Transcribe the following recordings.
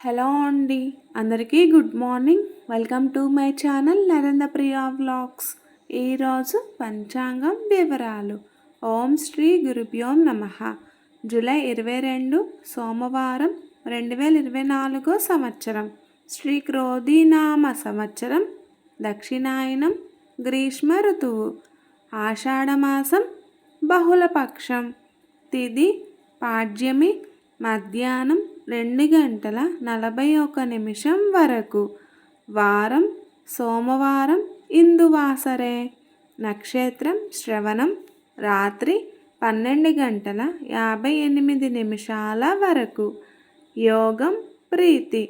Hello అండి, అందరికీ good morning. Welcome to my channel Narendra Priya vlogs. ఈరోజు పంచాంగం వివరాలు. ఓం శ్రీ గురుభ్యో నమః. జూలై 22 సోమవారం 2024 సంవత్సరం. శ్రీ క్రోధీనామ సంవత్సరం, దక్షిణాయనం, గ్రీష్మ ఋతువు, ఆషాఢమాసం, బహుళపక్షం, తిథి పాడ్యమి, మధ్యాహ్నం 2:41 వరకు. వారం సోమవారం, ఇందువాసరే. నక్షత్రం శ్రవణం. రాత్రి 12:58 వరకు. యోగం ప్రీతి.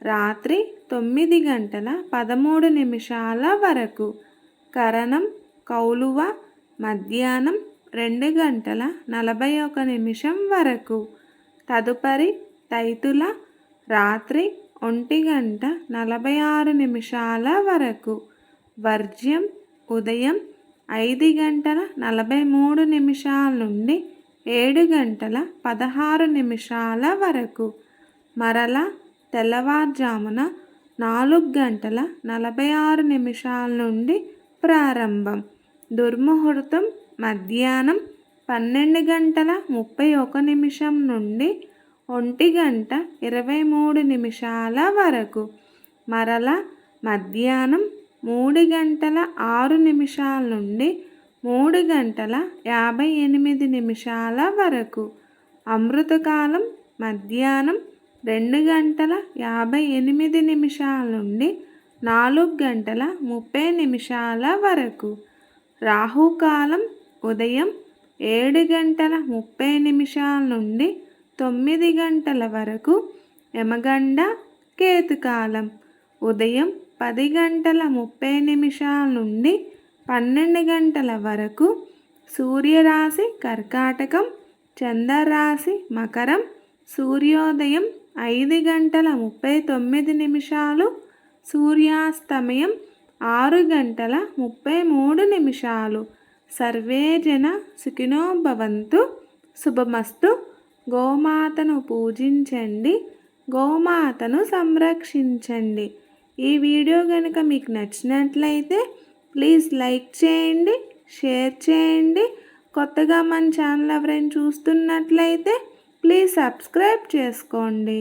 రాత్రి 9:13 వరకు. కరణం కౌలువ. మధ్యాహ్నం 2:41 వరకు. తదుపరి తైతుల. రాత్రి 1:46 వరకు. వర్జ్యం ఉదయం 5:43 నుండి 7:16 వరకు. మరల తెల్లవారుజామున 4:46 నుండి ప్రారంభం. దుర్ముహూర్తం మధ్యాహ్నం 12:31 నుండి 1:23 వరకు. మరల మధ్యాహ్నం 3:06 నుండి 3:58 వరకు. అమృతకాలం మధ్యాహ్నం 2:58 నుండి 4:30 వరకు. రాహుకాలం ఉదయం 7:30 నుండి 9 వరకు. యమగండ కేతుకాలం ఉదయం 10:30 నుండి 12 వరకు. సూర్యరాశి కర్కాటకం, చంద్రరాశి మకరం. సూర్యోదయం 5:39, సూర్యాస్తమయం 6:33. సర్వే జన సుఖినో భవంతు. శుభమస్తు. గోమాతను పూజించండి, గోమాతను సంరక్షించండి. ఈ వీడియో కనుక మీకు నచ్చినట్లయితే ప్లీజ్ లైక్ చేయండి, షేర్ చేయండి. కొత్తగా మన ఛానల్ ఎవరైనా చూస్తున్నట్లయితే ప్లీజ్ సబ్స్క్రైబ్ చేసుకోండి.